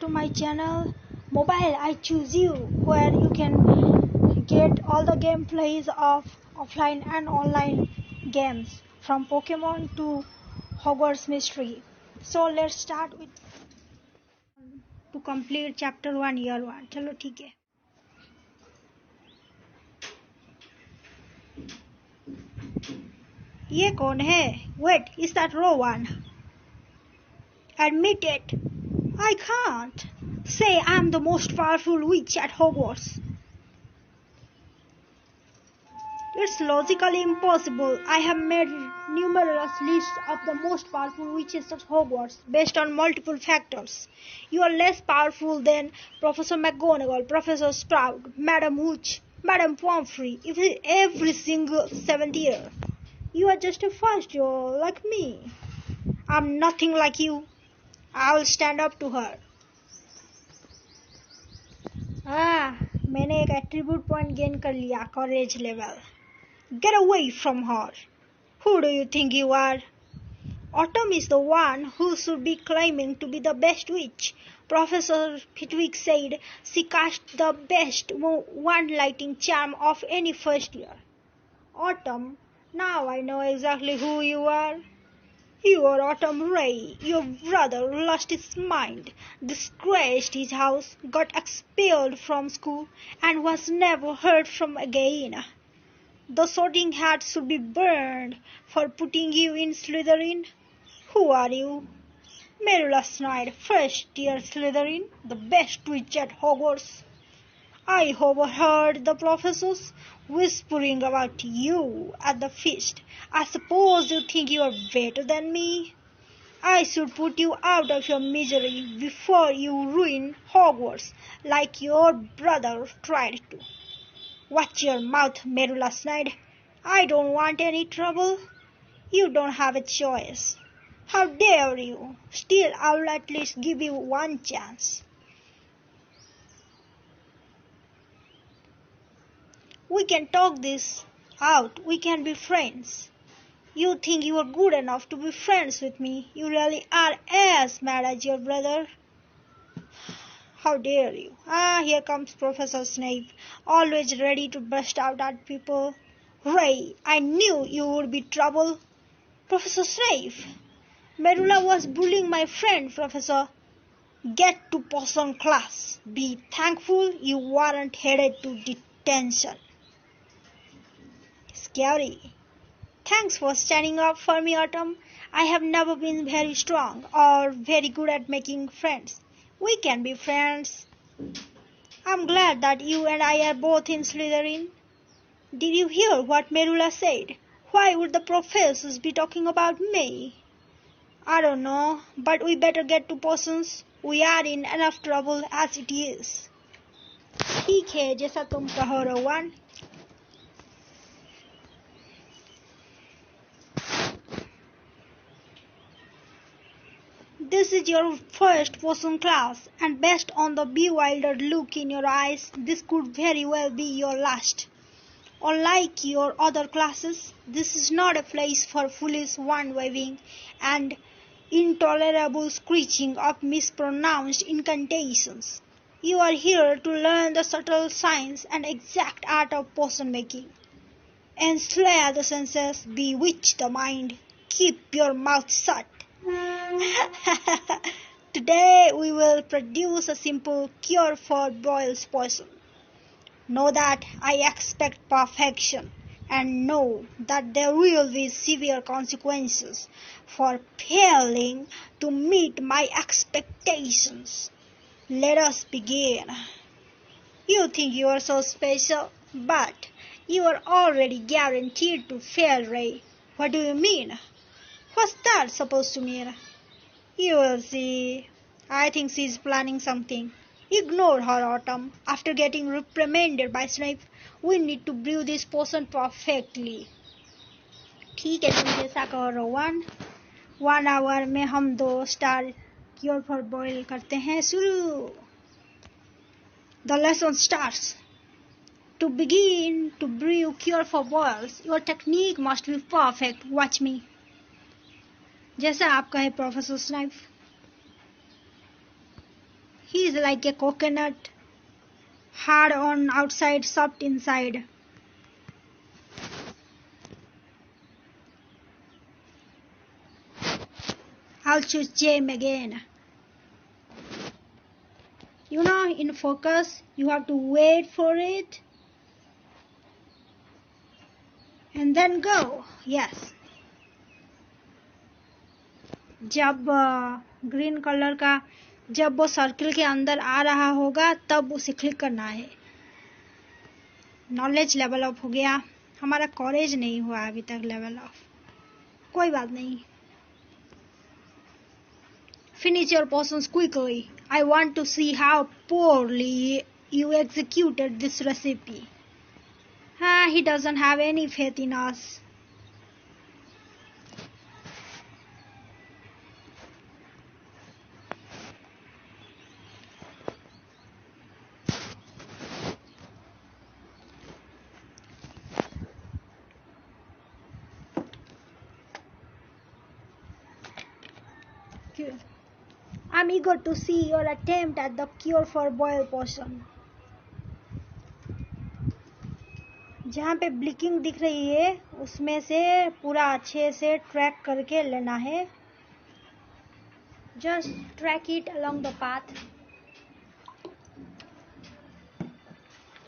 to my channel Mobile I Choose You, where you can get all the gameplays of offline and online games from Pokemon to Hogwarts Mystery. So let's start with to complete chapter 1 year 1. चलो ठीक है. ये कौन है? Wait, is that Rowan? Admit it. I can't. Say I'm the most powerful witch at Hogwarts. It's logically impossible. I have made numerous lists of the most powerful witches at Hogwarts based on multiple factors. You are less powerful than Professor McGonagall, Professor Sprout, Madam Hooch, Madam Pomfrey, every single 7th year. You are just a first year like me. I'm nothing like you. I'll stand up to her. मैंने एक attribute point gain कर लिया, courage level. Get away from her. Who do you think you are? Autumn is the one who should be claiming to be the best witch. Professor Pitwick said she cast the best one lighting charm of any first year. Autumn, now I know exactly who you are. You are Autumn Ray. Your brother lost his mind, disgraced his house, got expelled from school, and was never heard from again. The Sorting Hat should be burned for putting you in Slytherin. Who are you? Merula Snyder, first year Slytherin, the best witch at Hogwarts. I overheard the professors whispering about you at the feast. I suppose you think you are better than me? I should put you out of your misery before you ruin Hogwarts like your brother tried to. Watch your mouth, Merula Snyder. I don't want any trouble. You don't have a choice. How dare you? Still, I will at least give you one chance. We can talk this out. We can be friends. You think you are good enough to be friends with me. You really are as mad as your brother. How dare you? Here comes Professor Snape, always ready to burst out at people. Ray, I knew you would be trouble. Professor Snape, Merula was bullying my friend, Professor. Get to potion class. Be thankful you weren't headed to detention. Scary. Thanks for standing up for me, Autumn. I have never been very strong or very good at making friends. We can be friends. I'm glad that you and I are both in Slytherin. Did you hear what Merula said? Why would the professors be talking about me? I don't know, but we better get to potions. We are in enough trouble as it is. ठीक है, जैसा तुम कहो, Rowan. This is your first potion class, and based on the bewildered look in your eyes, this could very well be your last. Unlike your other classes, this is not a place for foolish wand-waving and intolerable screeching of mispronounced incantations. You are here to learn the subtle science and exact art of potion making. Ensnare the senses, bewitch the mind, keep your mouth shut. Today we will produce a simple cure for Boyle's poison. Know that I expect perfection, and know that there will be severe consequences for failing to meet my expectations. Let us begin. You think you are so special, but you are already guaranteed to fail, Ray. What do you mean? What's that supposed to mean? You will see. I think she's planning something. Ignore her, Autumn. After getting reprimanded by Snape, we need to brew this potion perfectly. ठीक है, तुम जैसा कहो, Rowan. 1 hour में हम 2 star cure for boil करते हैं. शुरू. The lesson starts. To begin to brew cure for boils, your technique must be perfect. Watch me. जैसा आप कहे, professor snipe. He is like a coconut, hard on outside, soft inside. I'll choose James again. You know, in focus, you have to wait for it. And then go. Yes. जब green colour का जब वो circle के अंदर आ रहा होगा तब उसे क्लिक करना है. नॉलेज लेवल अप हो गया. हमारा कॉरेज नहीं हुआ अभी तक लेवल अप. कोई बात नहीं. Finish your portions quickly. I want to see how poorly you executed this recipe. He doesn't have any faith in us. I'm eager to see your attempt at the cure for boil potion. जहाँ पे ब्लिकिंग दिख रही है उसमें से पूरा अच्छे से ट्रैक करके लेना है. Just track it along the path.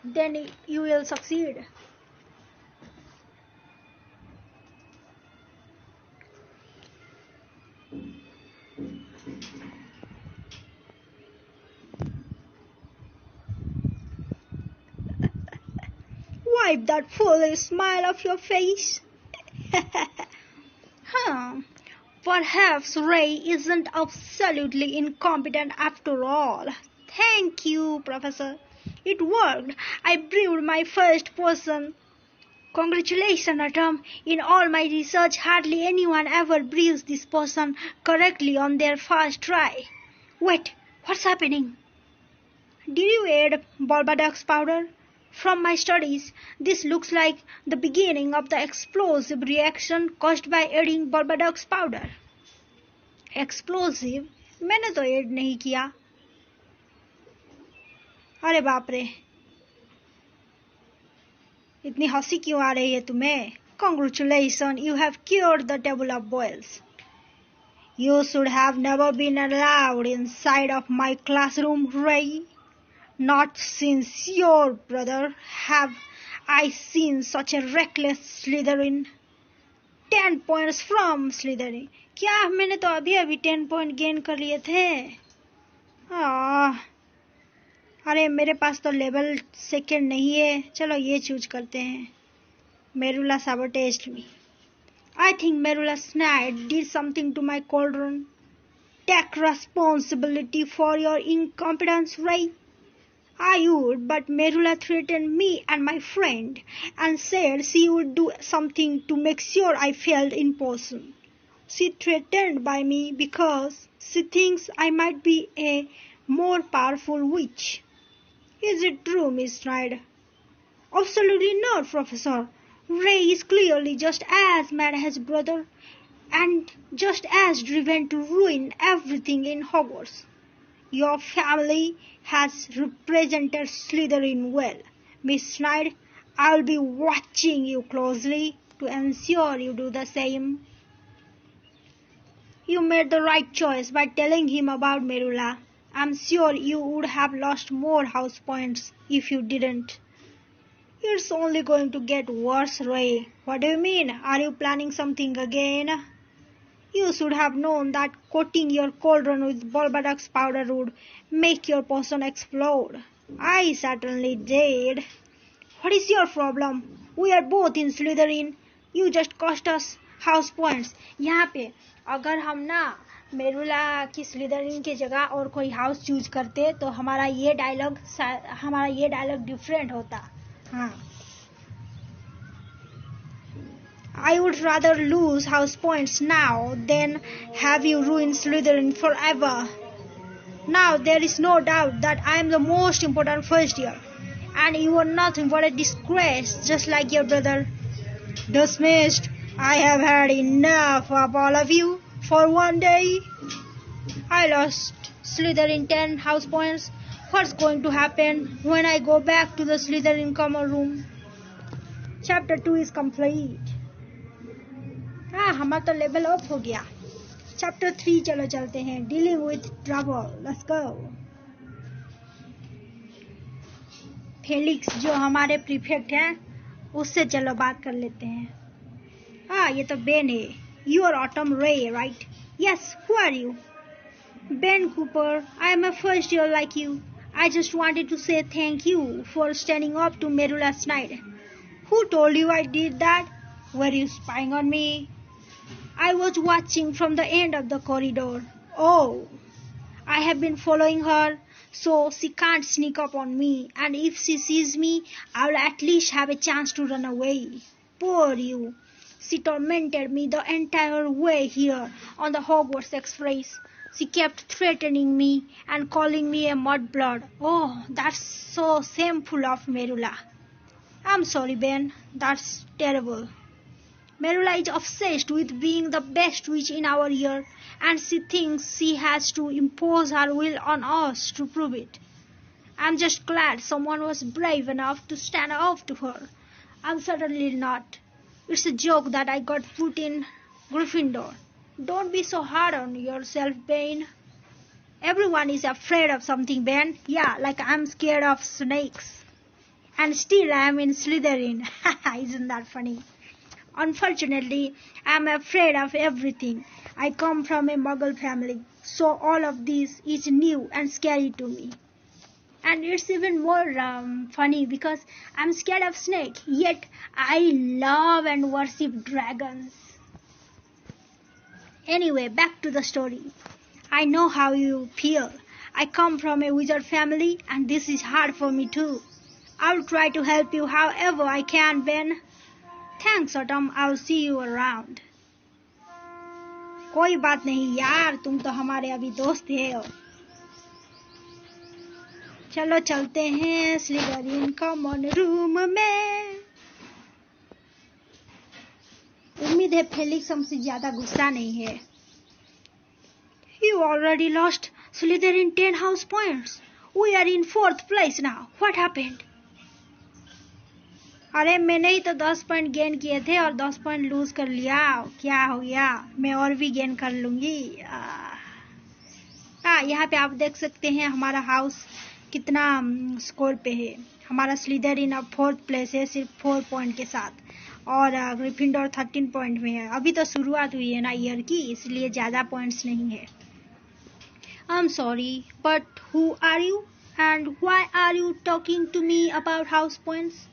Then you will succeed. Wipe that foolish smile off your face. Perhaps Ray isn't absolutely incompetent after all. Thank you, Professor. It worked. I brewed my first potion. Congratulations, Atom. In all my research, hardly anyone ever brews this potion correctly on their first try. Wait, what's happening? Did you add Bulbadox powder? From my studies, this looks like the beginning of the explosive reaction caused by adding Bulbadox powder. Explosive? मैंने तो add नहीं किया. अरे बाप रे, इतनी हंसी क्यों आ रही है तुम्हें? Congratulations, you have cured the table of boils. You should have never been allowed inside of my classroom, Ray. Not since your brother have I seen such a reckless Slytherin. 10 points from Slytherin. क्या मैंने तो अभी 10 point gain कर लिए थे. अरे मेरे पास तो लेवल सेकेंड नहीं है. चलो ये चूज करते हैं. Merula sabotaged me. I think Merula Snape did something to my cauldron. Take responsibility for your incompetence, Ray. I would, but Merula threatened me and my friend and said she would do something to make sure I failed in person. She threatened by me because she thinks I might be a more powerful witch. Is it true, Miss Snyder? Absolutely not, Professor. Ray is clearly just as mad as his brother and just as driven to ruin everything in Hogwarts. Your family has represented Slytherin well. Miss Snyder, I will be watching you closely to ensure you do the same. You made the right choice by telling him about Merula. I'm sure you would have lost more house points if you didn't. It's only going to get worse, Ray. What do you mean? Are you planning something again? You should have known that coating your cauldron with Bulbadox powder would make your potion explode. I certainly did. What is your problem? We are both in Slytherin. You just cost us house points. यहाँ पे अगर हम ना मेरुला की Slytherin की जगह और कोई हाउस चूज करते तो हमारा ये डायलॉग डिफरेंट होता. हाँ. I would rather lose house points now than have you ruin Slytherin forever. Now there is no doubt that I am the most important first year, and you are nothing but a disgrace, just like your brother. Dismissed. I have had enough of all of you for one day. I lost Slytherin 10 house points. What's going to happen when I go back to the Slytherin common room? Chapter 2 is complete. हमारा तो level up हो गया. Chapter 3 चलो चलते हैं. Dealing with trouble. Let's go. Felix जो हमारे prefect हैं उससे चलो बात कर लेते हैं. ये तो बेन है. You are Autumn Ray, right? Yes. Who are you? Ben Cooper. I am a first year like you. I just wanted to say thank you for standing up to me last night. Who told you I did that? Were you spying on me? I was watching from the end of the corridor. Oh, I have been following her, so she can't sneak up on me, and if she sees me, I'll at least have a chance to run away. Poor you. She tormented me the entire way here on the Hogwarts Express. She kept threatening me and calling me a mudblood. Oh, that's so shameful of Merula. I'm sorry, Ben. That's terrible. Merula is obsessed with being the best witch in our year, and she thinks she has to impose her will on us to prove it. I'm just glad someone was brave enough to stand up to her. I'm certainly not. It's a joke that I got put in Gryffindor. Don't be so hard on yourself, Ben. Everyone is afraid of something, Ben. Yeah, like I'm scared of snakes. And still I am in Slytherin. Isn't that funny? Unfortunately, I am afraid of everything. I come from a Muggle family, so all of this is new and scary to me. And it's even more funny because I'm scared of snake, yet I love and worship dragons. Anyway, back to the story. I know how you feel. I come from a wizard family and this is hard for me too. I'll try to help you however I can, Ben. Thanks, Autumn. I'll see you around. कोई बात नहीं यार, तुम तो हमारे अभी दोस्त हो. चलो चलते हैं स्लिदरिन कॉमन रूम में. उम्मीद है फेलिक्स हमसे ज्यादा गुस्सा नहीं है. You already lost Slytherin 10 house points. We are in 4th place now. What happened? अरे मैंने ही तो 10 पॉइंट गेन किए थे और 10 पॉइंट लूज कर लिया. क्या हो गया? मैं और भी गेन कर लूंगी. यहाँ पे आप देख सकते हैं हमारा हाउस कितना स्कोर पे है. हमारा स्लिदरिन अब 4th प्लेस है सिर्फ 4 पॉइंट के साथ, और ग्रिफिंडोर 13 पॉइंट में है. अभी तो शुरुआत हुई है ना ईयर की, इसलिए ज्यादा पॉइंट्स नहीं है. I'm sorry, but who are you and why are you talking to me about house points?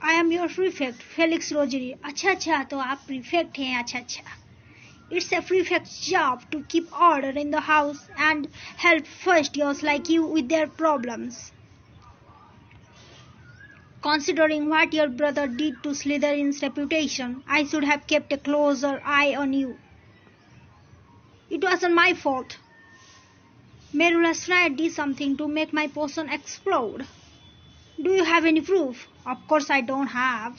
I am your prefect, Felix Rogeri. अच्छा, तो आप prefect हैं. अच्छा. It's a prefect's job to keep order in the house and help first years like you with their problems. Considering what your brother did to Slytherin's reputation, I should have kept a closer eye on you. It wasn't my fault. Merula Snape did something to make my potion explode. Do you have any proof? Of course I don't have.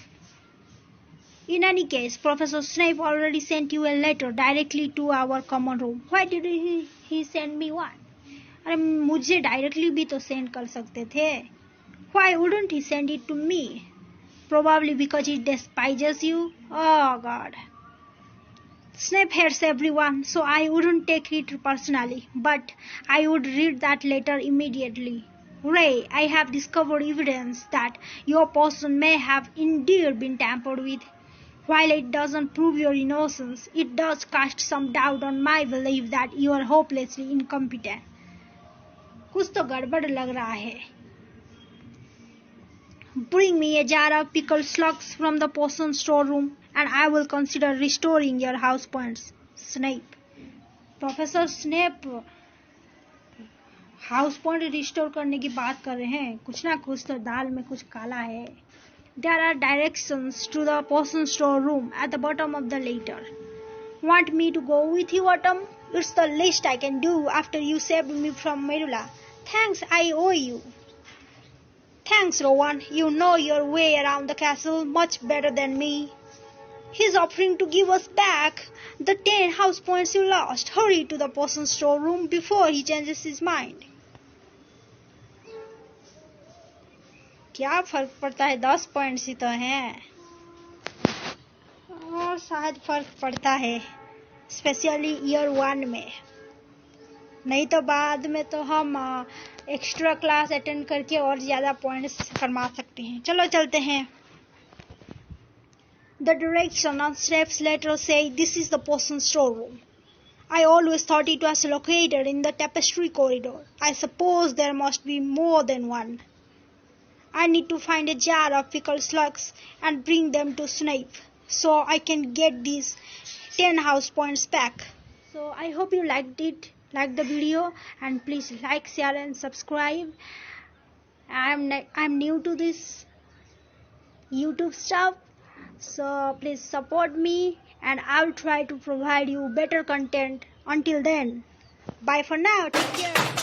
In any case, Professor Snape already sent you a letter directly to our common room. Why did he send me one? अरे मुझे directly भी तो send कर सकते थे. Why wouldn't he send it to me? Probably because he despises you. Oh God. Snape hates everyone, so I wouldn't take it personally, but I would read that letter immediately. Ray, I have discovered evidence that your potion may have indeed been tampered with. While it doesn't prove your innocence, it does cast some doubt on my belief that you are hopelessly incompetent. कुछ तो गड़बड़ लग रहा है. Bring me a jar of pickled slugs from the potion storeroom, and I will consider restoring your house points. Snape. Professor Snape house point restore करने की बात कर रहे हैं. कुछ ना कुछ तो दाल में कुछ काला है. There are directions to the potion store room at the bottom of the letter. Want me to go with you, Autumn? It's the least I can do after you saved me from Merula. Thanks, I owe you. Thanks, Rowan. You know your way around the castle much better than me. He's offering to give us back the 10 house points you lost. Hurry to the potion storeroom before he changes his mind. क्या फर्क पड़ता है, 10 points ही तो हैं. और शायद फर्क पड़ता है, स्पेशली ईयर 1 में. नहीं तो बाद में तो हम एक्स्ट्रा क्लास अटेंड करके और ज्यादा पॉइंट्स कमा सकते हैं. चलो चलते हैं. The direction on Snape's letter said this is the potion storeroom. I always thought it was located in the tapestry corridor. I suppose there must be more than one. I need to find a jar of pickled slugs and bring them to Snape so I can get these 10 house points back. So I hope you liked the video, and please like, share and subscribe. I'm new to this YouTube stuff, so please support me and I'll try to provide you better content. Until then, bye for now. Take care.